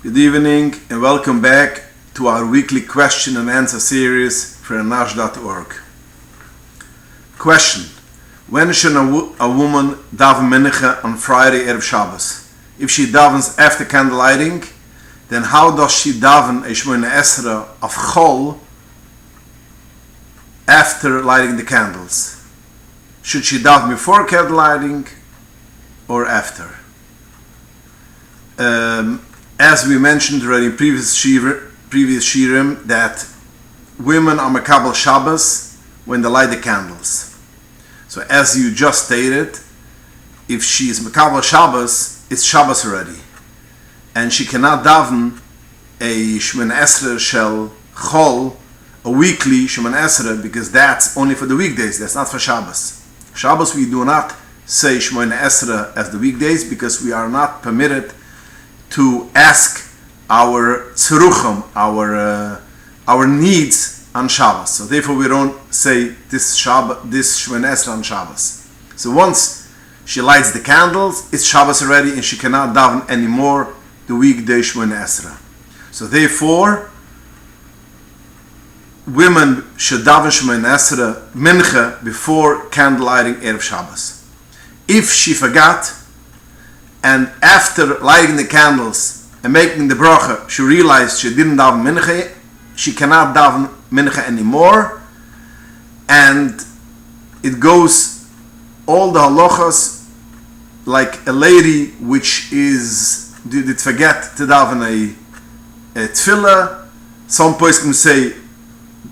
Good evening and welcome back to our weekly question and answer series for Anash.org. Question: when should a woman daven mincha on Friday Erev Shabbos? If she davens after candle lighting, then how does she daven a Shemona Esra of Chol after lighting the candles? Should she daven before candle lighting or after? As we mentioned already in previous shirim, that women are makabel Shabbos when they light the candles. So as you just stated, if she is makabel Shabbos, it's Shabbos already, and she cannot daven a Shemona Esra shel Chol, a weekly Shemona Esra, because that's only for the weekdays. That's not for Shabbos. Shabbos we do not say Shemona Esra as the weekdays because we are not permitted to ask our tzeruchim, our needs on Shabbos. So therefore we don't say this Shemona Esra on Shabbos. So once she lights the candles, it's Shabbos already, and she cannot daven anymore the weekday Shemona Esra. So therefore, women should daven Shemona Esra mincha before candle lighting Erev Shabbos. If she forgot, and after lighting the candles and making the bracha, she realized she didn't daven mincha, she cannot daven mincha anymore, and it goes all the halachas like a lady which did forget to daven a tefillah. Some poskim say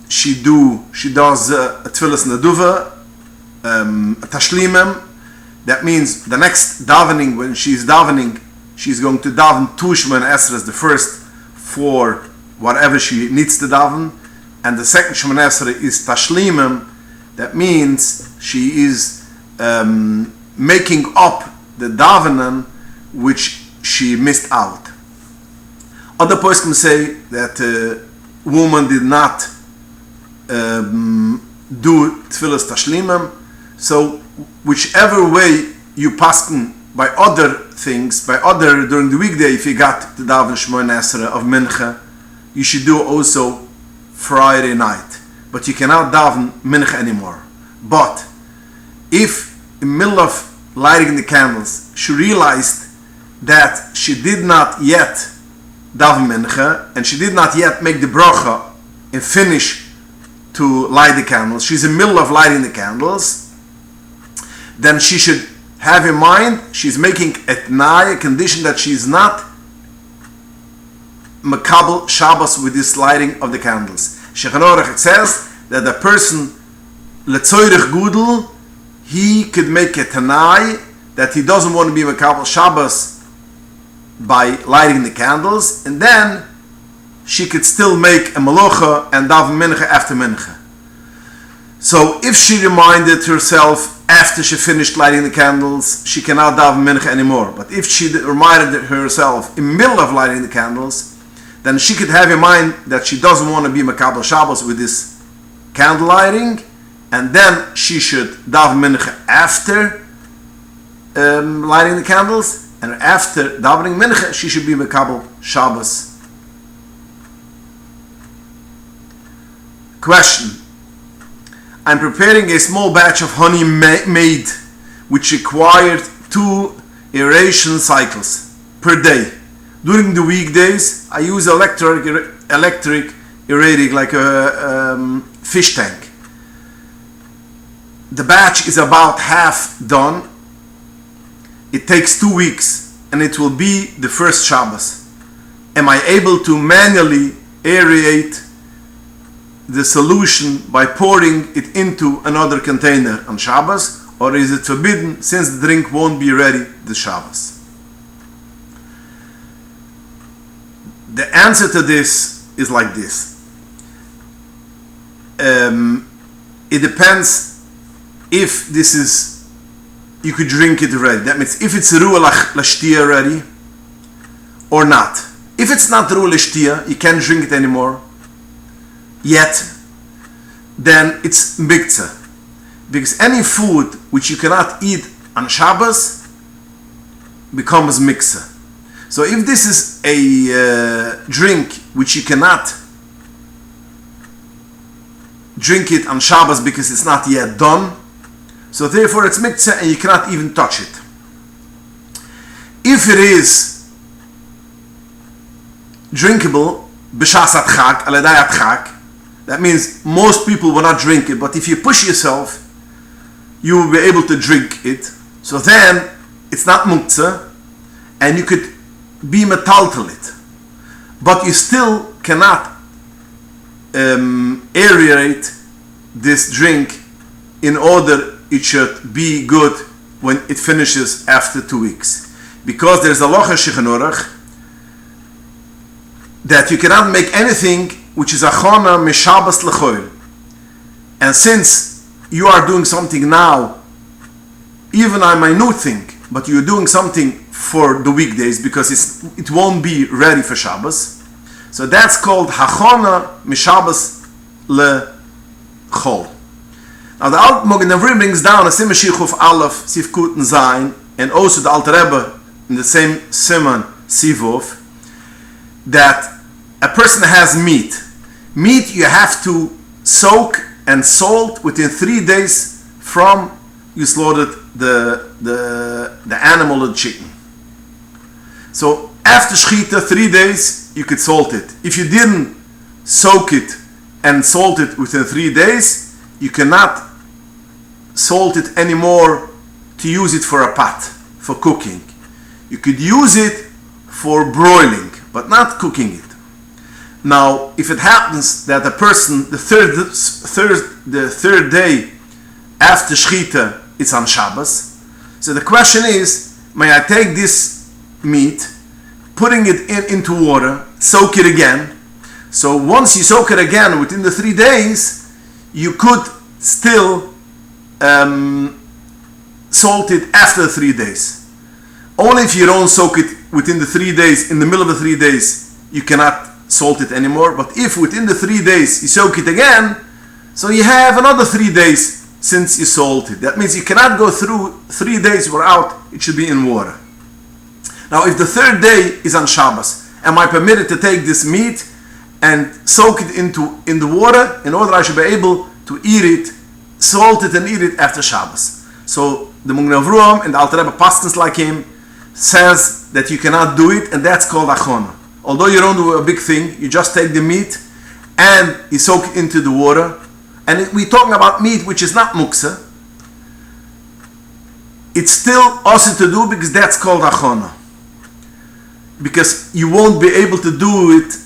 she does a tefillas neduva, a tashlimim. That means the next davening, when she's davening, she's going to daven two Shemona Esras, the first for whatever she needs to daven, and the second Shemona Esra is tashlimim. That means she is making up the davening which she missed out. Other poskim say that a woman did not do tefillas tashlimim. So whichever way you paskin by other things, during the weekday, if you got to daven Shemona Esra of mincha, you should do also Friday night. But you cannot daven mincha anymore. But if in the middle of lighting the candles, she realized that she did not yet daven mincha, and she did not yet make the bracha and finish to light the candles, she's in the middle of lighting the candles, then she should have in mind she's making a t'nai, a condition that she's not makabel Shabbos with this lighting of the candles. Shulchan Aruch, it says that the person letzoirich gudel, he could make a t'nai that he doesn't want to be makabel Shabbos by lighting the candles, and then she could still make a malocha and daven mincha after mincha. So if she reminded herself after she finished lighting the candles, she cannot daven mincha anymore. But if she reminded herself in the middle of lighting the candles, then she could have in mind that she doesn't want to be makabel Shabbos with this candle lighting, and then she should daven mincha after lighting the candles, and after davening mincha, she should be makabel Shabbos. Question: I'm preparing a small batch of honey made, which required 2 aeration cycles per day. During the weekdays, I use electric aerating like a fish tank. The batch is about half done. It takes 2 weeks, and it will be the first Shabbos. Am I able to manually aerate the solution by pouring it into another container on Shabbos, or is it forbidden since the drink won't be ready this Shabbos? The answer to this is like this. It depends if this is, you could drink it already. That means if it's ruah l'shtia already or not. If it's not ruah l'shtia, you can't drink it anymore yet, then it's miktzah. Because any food which you cannot eat on Shabbos becomes miktzah. So if this is a drink which you cannot drink it on Shabbos because it's not yet done, so therefore it's miktzah and you cannot even touch it. If it is drinkable, b'shas adchak, aledai adchak, that means most people will not drink it, but if you push yourself, you will be able to drink it. So then it's not muktzah, and you could be metaltal it, but you still cannot aerate this drink in order it should be good when it finishes after 2 weeks, because there's a halacha Shulchan Aruch that you cannot make anything which is achana mishabas lechoil. And since you are doing something now, even a minute thing, but you're doing something for the weekdays because it won't be ready for Shabbos, so that's called hachana mishabas lechol. Now the Alt Mogen Navri brings down a Simon Shichuf Aleph Sif Kuten Zayin, and also the Alter Rebbe in the same Simon Sivov, that a person has meat. Meat you have to soak and salt within 3 days from you slaughtered the animal or the chicken. So after Shechita, 3 days you could salt it. If you didn't soak it and salt it within 3 days, you cannot salt it anymore to use it for a pot, for cooking. You could use it for broiling, but not cooking it. Now, if it happens that a person, the third day after Shechita, it's on Shabbos, so the question is, may I take this meat, putting it into water, soak it again? So once you soak it again within the 3 days, you could still salt it after 3 days. Only if you don't soak it within the 3 days, in the middle of the 3 days, you cannot salt it anymore. But if within the 3 days you soak it again, so you have another 3 days since you salted. That means you cannot go through 3 days without it should be in water. Now, if the third day is on Shabbos, am I permitted to take this meat and soak it in the water in order I should be able to eat it, salt it and eat it after Shabbos? So the Mogen Avruam and the Alter Rebbe Paskins like him says that you cannot do it, and that's called achona. Although you don't do a big thing, you just take the meat and you soak it into the water. And we're talking about meat which is not muksa. It's still also to do because that's called achona. Because you won't be able to do it,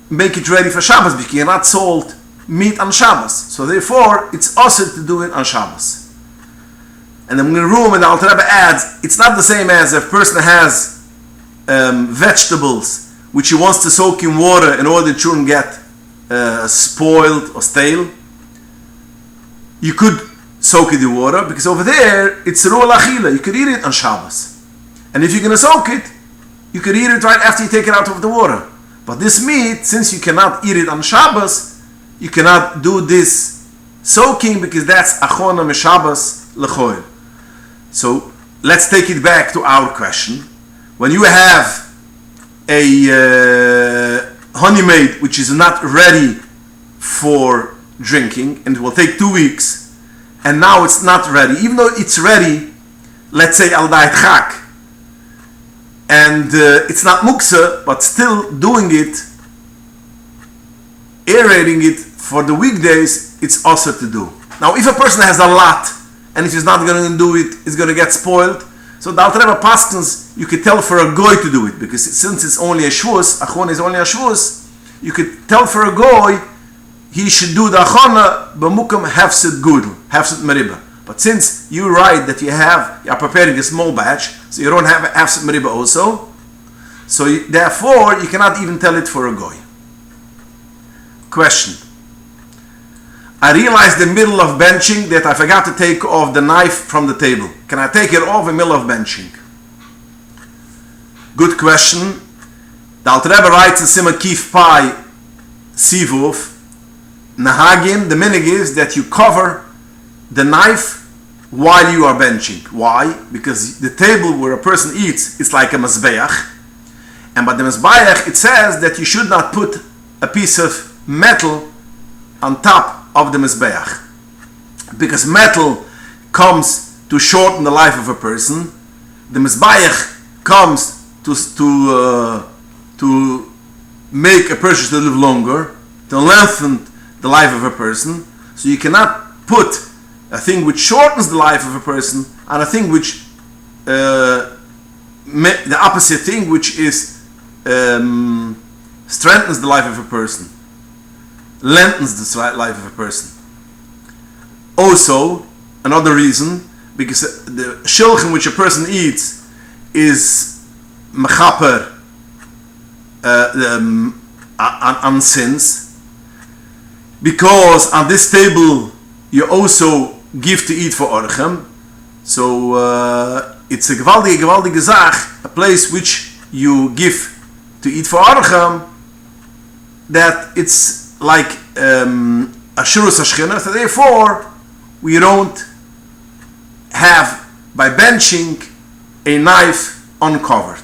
make it ready for Shabbos, because you cannot salt meat on Shabbos. So therefore, it's also to do it on Shabbos. And the Mogen Avruam and the Alter Rebbe adds, it's not the same as if a person has vegetables which he wants to soak in water in order it shouldn't get spoiled or stale. You could soak it in water, because over there it's ru'al achila. You could eat it on Shabbos. And if you're going to soak it, you could eat it right after you take it out of the water. But this meat, since you cannot eat it on Shabbos, you cannot do this soaking, because that's achona mishabbos lechoil. So let's take it back to our question. When you have a honey made which is not ready for drinking, and it will take 2 weeks, and now it's not ready, even though it's ready, let's say al da'at chak, and it's not muksa, but still doing it, aerating it for the weekdays, it's also to do. Now, if a person has a lot, and if he's not going to do it, it's going to get spoiled. So the Alter Rebbe Paskins, you could tell for a goy to do it, because since it's only a shvus, achona is only a shvus, you could tell for a goy, he should do the achona b'mukam hefset gudel, hefset meriba. But since you write that you are preparing a small batch, so you don't have hefset meriba also, so therefore you cannot even tell it for a goy. Question. I realized in the middle of benching that I forgot to take off the knife from the table. Can I take it off in the middle of benching? Good question. The Alter Rebbe writes in Simon Kif Pai Sivuf, Nahagim, the minig is that you cover the knife while you are benching. Why? Because the table where a person eats is like a mazbeach, And by the Mizbeach, it says that you should not put a piece of metal on top of the Mizbeach, because metal comes to shorten the life of a person. The Mizbeach comes to make a person to live longer, to lengthen the life of a person. So you cannot put a thing which shortens the life of a person on a thing which the opposite thing, which is strengthens the life of a person, lengthens the life of a person. Also, another reason, because the shilchan which a person eats is mechaper on sins, because on this table you also give to eat for orchem. So it's a gewaldige zach, a place which you give to eat for orchem, that it's like ashurus hashchina. So therefore we don't have, by benching, a knife uncovered.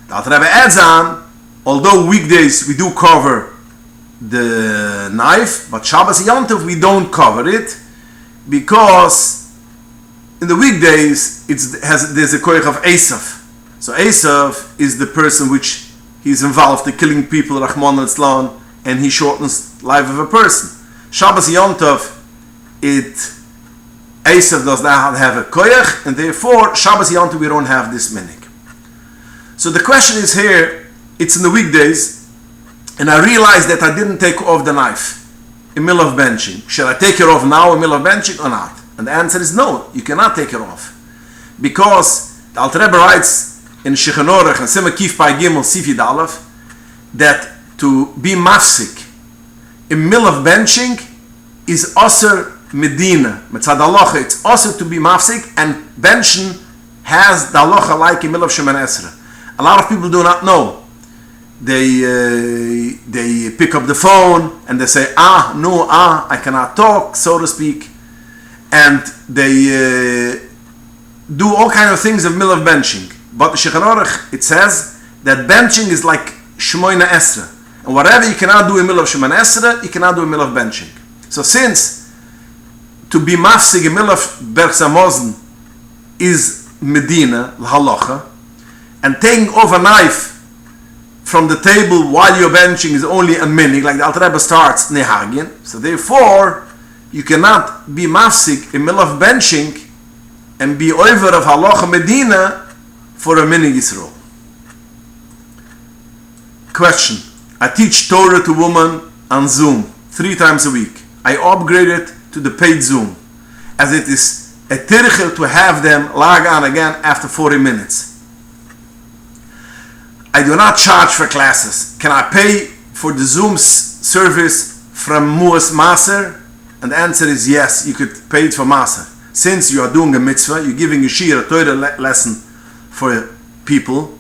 The Alter Rebbe adds on, although weekdays we do cover the knife, but Shabbos Yom Tov we don't cover it, because in the weekdays there's a koyach of Esav. So Esav is the person which he's involved in killing people, Rahman al-Islam, and he shortens the life of a person. Shabbos Yom Tov, Esav does not have a koyach, and therefore Shabbos Yom Tov we don't have this minig. So the question is here, it's in the weekdays, and I realized that I didn't take off the knife in middle of benching. Should I take it off now in middle of benching or not? And the answer is no, you cannot take it off. Because the Alter Rebbe writes in Shulchan Aruch and Simon Kif Pai Gimel Sif Yud Aleph that to be mafsik in middle of benching is aser medina. Mitzad halacha, it's aser to be mafsik, and benching has the halacha like in middle of Shemoneh Esrei. A lot of people do not know. They pick up the phone and they say, I cannot talk, so to speak, and they do all kinds of things in the middle of benching. But the Shulchan Aruch, it says that benching is like Shemoneh Esrei, and whatever you cannot do in the middle of Shemoneh Esrei, you cannot do in the middle of benching. So since to be mafsig in the middle of Berchs Hamazon is Medina, halacha, and taking off a knife from the table while you're benching is only a minig, like the Alter Rebbe starts nehagin. So therefore, you cannot be mafsik in the middle of benching and be over of halacha Medina for a minig Yisrael. Question: I teach Torah to women on Zoom 3 times a week. I upgraded to the paid Zoom, as it is a tirchel to have them log on again after 40 minutes. I do not charge for classes. Can I pay for the Zoom service from Muas Maser? And the answer is yes, you could pay it for Maser. Since you are doing a mitzvah, you're giving a shir, a Torah lesson for people,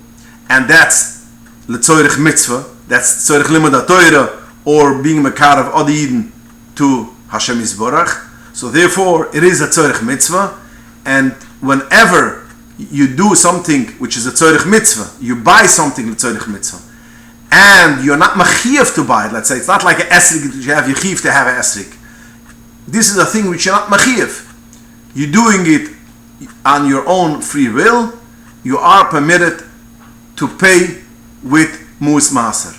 and that's L'Tzorich mitzvah, that's Tzorich limud Torah, or being Mekar of other Yidden to Hashem Yisborach. So therefore, it is a Tzorich mitzvah, and whenever you do something which is a tzorich mitzvah, you buy something tzorich mitzvah, and you're not machiv to buy it. Let's say it's not like an esrik that you have yichiv to have an esrik. This is a thing which you're not machiv. You're doing it on your own free will. You are permitted to pay with mus maser.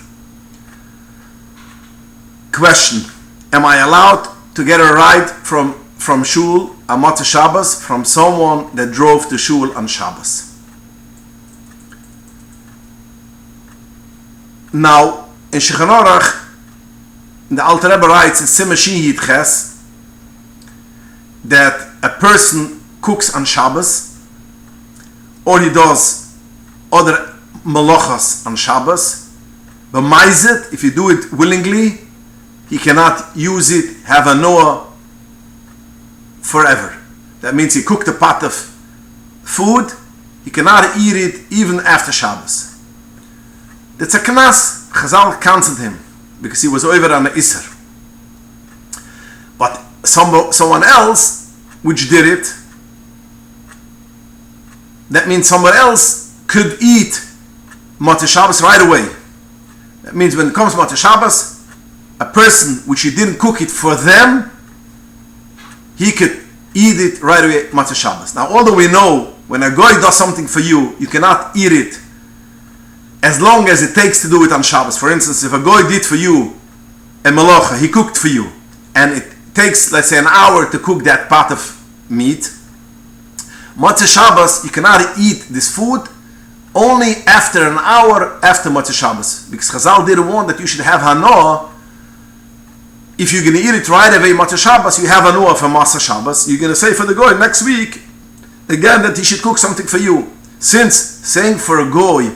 Question: am I allowed to get a ride from shul on Motzei Shabbos from someone that drove to shul on Shabbos? Now, in Shulchan Aruch, the Alter Rebbe writes in Simon Shin Yid Ches that a person cooks on Shabbos, or he does other malachas on Shabbos, but maizit, if you do it willingly, he cannot use it, have a noah forever. That means he cooked a pot of food, he cannot eat it even after Shabbos. That's a knas. Chazal cancelled him because he was over on the Isser. But someone else which did it, that means someone else could eat Motzei Shabbos right away. That means when it comes to Motzei Shabbos, a person which you didn't cook it for them, he could eat it right away Motzei Shabbos. Now, although we know when a goy does something for you, you cannot eat it as long as it takes to do it on Shabbos. For instance, if a goy did for you a malacha, he cooked for you, and it takes, let's say, an hour to cook that pot of meat, Motzei Shabbos, you cannot eat this food only after an hour after Motzei Shabbos, because Chazal didn't want that you should have hanoah. If you're going to eat it right away Motzei Shabbos, you have hanoah for Motzei Shabbos. You're going to say for the goy next week again that he should cook something for you. Since saying for a goy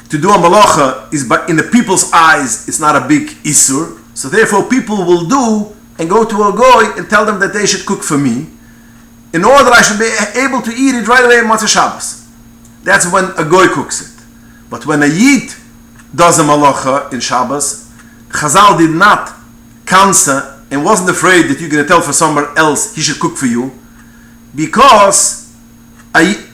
to do a malacha is, but in the people's eyes, it's not a big isur, so therefore people will do and go to a goy and tell them that they should cook for me, in order that I should be able to eat it right away in Motzei Shabbos. That's when a goy cooks it. But when a yid does a malacha in Shabbos, Chazal did not cancel and wasn't afraid that you're going to tell for someone else he should cook for you, because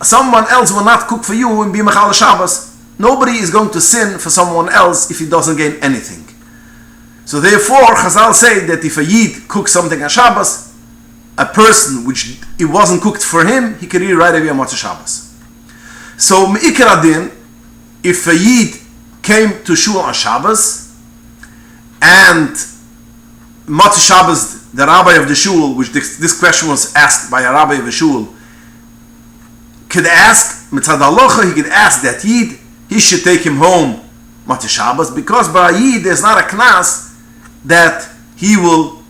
someone else will not cook for you and be mechal Shabbos. Nobody is going to sin for someone else if he doesn't gain anything. So therefore, Chazal say that if a yid cooks something on Shabbos, a person which it wasn't cooked for him, he can eat right away on Motzei Shabbos. So Me'ikar Adin, if a yid came to shul on Shabbos, and Motzei Shabbos, the rabbi of the shul, which this question was asked by a rabbi of the shul, could ask, Mitzad Halacha, he could ask that yid, he should take him home Motzei Shabbos, because by a yid there's not a knas that he will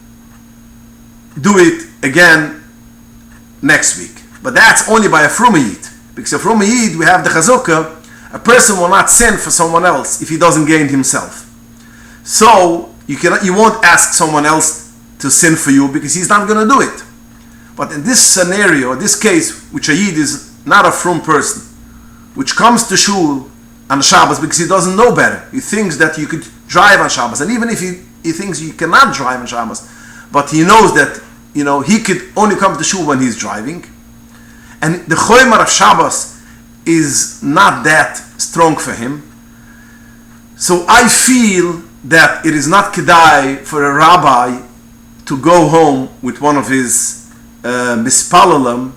do it again next week. But that's only by a frum yid, because a frum yid, we have the chazukah, a person will not sin for someone else if he doesn't gain himself. So you won't ask someone else to sin for you because he's not going to do it. But in this scenario, this case, which a yid is not a frum person, which comes to shul on Shabbos because he doesn't know better. He thinks that you could drive on Shabbos, and even if he thinks you cannot drive on Shabbos, but he knows that he could only come to shul when he's driving, and the choimer of Shabbos is not that strong for him. So I feel that it is not kedai for a rabbi to go home with one of his mispalalim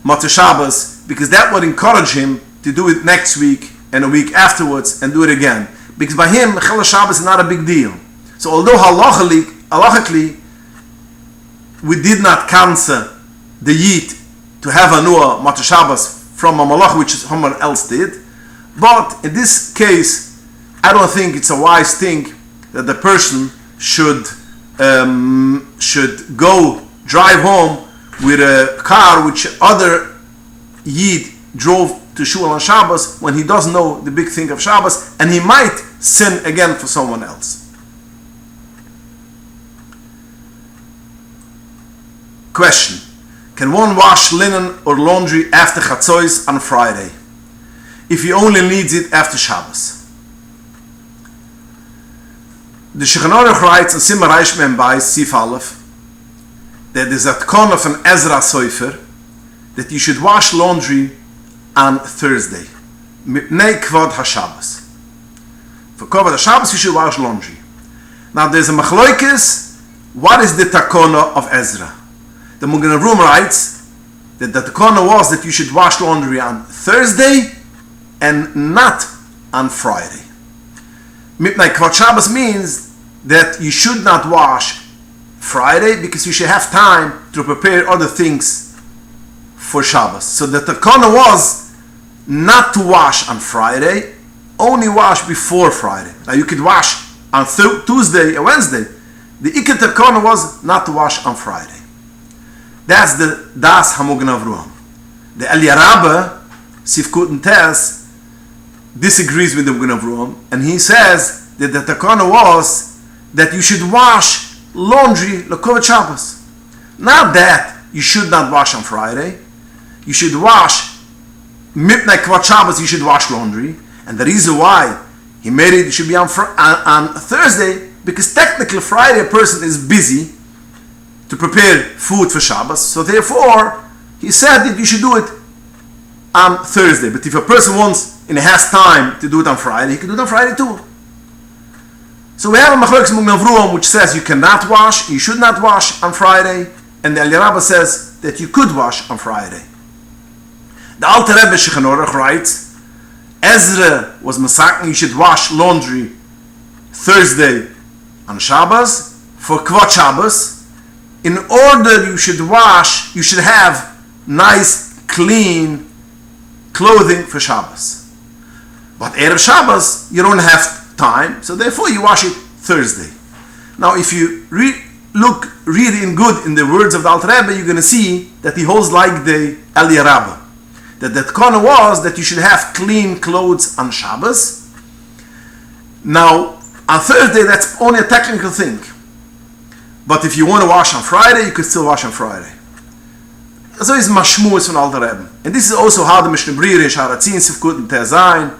Motzei Shabbos, because that would encourage him to do it next week and a week afterwards and do it again. Because by him, Mechel Shabbos is not a big deal. So although halachically we did not cancel the yid to have a nuah Motzei Shabbos from a malach which someone else did, but in this case, I don't think it's a wise thing that the person should go drive home with a car which other yid drove to shul on Shabbos when he doesn't know the big thing of Shabbos, and he might sin again for someone else. Question: can one wash linen or laundry after Chatzois on Friday if he only needs it after Shabbos? The Shulchan Aruch writes in Simmer Reish Mem Beis Sif Aleph that there's a tkon of an Ezra Sofer that you should wash laundry on Thursday. Mipnei Kvod HaShabbos. For Kvod HaShabbos you should wash laundry. Now there's a machloikis, what is the takona of Ezra? The Magen Avraham writes that the takona was that you should wash laundry on Thursday and not on Friday. Mipnei Kvod Shabbos means that you should not wash Friday because you should have time to prepare other things for Shabbos. So the takana was not to wash on Friday, only wash before Friday. Now you could wash on Tuesday or Wednesday. The Iker takana was not to wash on Friday. That's the Das HaMagen Avraham. The Eliyah Rabbah, Sifkut and Tes, disagrees with the Magen Avraham, and he says that the takana was that you should wash laundry l'kovot Shabbos. Not that you should not wash on Friday. You should wash mipnei kvod Shabbos. You should wash laundry, and the reason why he made it should be on Thursday because technically Friday a person is busy to prepare food for Shabbos. So therefore he said that you should do it on Thursday. But if a person wants and he has time to do it on Friday, he can do it on Friday too. So we have a Machlokes Magen Avruam which says you cannot wash, you should not wash on Friday, and the Aliyah Rabbah says that you could wash on Friday. The Alter Rebbe Shulchan Aruch writes, Ezra was masakin you should wash laundry Thursday on Shabbos for Kvot Shabbos. In order you should have nice, clean clothing for Shabbos. But Erev Shabbos, you don't have time, so therefore you wash it Thursday. Now if you read in good in the words of the Alter Rebbe, you're going to see that he holds like the Aliyah Rabbah. That corner was that you should have clean clothes on Shabbos. Now, on Thursday, that's only a technical thing. But if you want to wash on Friday, you could still wash on Friday. So is Mashmuas from Alter Rebbe. And this is also how the Mishnah Brira, Sharatzin, Sifkut, and Tezayin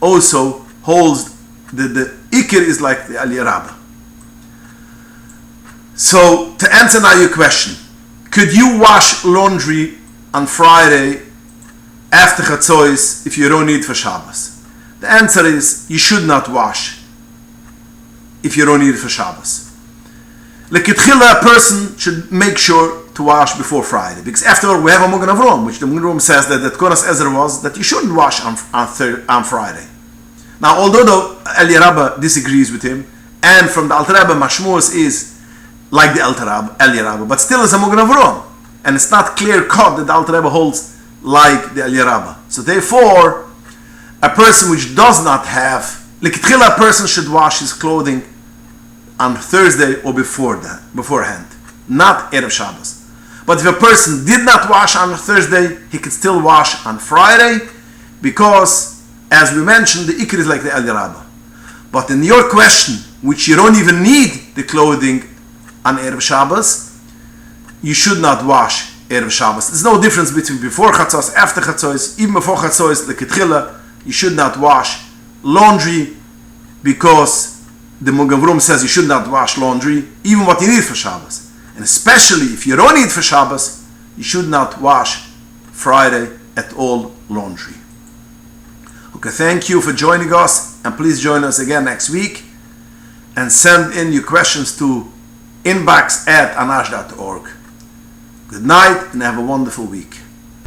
also holds that the Ikir is like the Aliyah Rabbah. So, to answer now your question, could you wash laundry on Friday after Chatzois if you don't need for Shabbos? The answer is you should not wash if you don't need it for Shabbos. L'kitchila, a person should make sure to wash before Friday, because after all we have a Magen Avruam, which the Magen Avruam says that Konas Ezra was that you shouldn't wash on Friday. Now, although the Aliyah Rabbah disagrees with him, and from the Alter Rebbe Mashmuas is like the Aliyah Rabbah, but still is a Magen Avruam, and it's not clear cut that the Alter Rebbe holds like the Aliyah Rabbah. So therefore, a person which does not have, l'kitchila, a person should wash his clothing on Thursday or beforehand, not Erev Shabbos. But if a person did not wash on Thursday, he can still wash on Friday, because, as we mentioned, the Ikr is like the Aliyah Rabbah. But in your question, which you don't even need the clothing on Erev Shabbos, you should not wash Erev Shabbos. There's no difference between before Chatzos, after Chatzos. Even before Chatzos, the Ketchila, you should not wash laundry, because the Magen Avruam says you should not wash laundry, even what you need for Shabbos. And especially if you don't need for Shabbos, you should not wash Friday at all laundry. Okay, thank you for joining us, and please join us again next week, and send in your questions to inbox@Anash.org. Good night and have a wonderful week.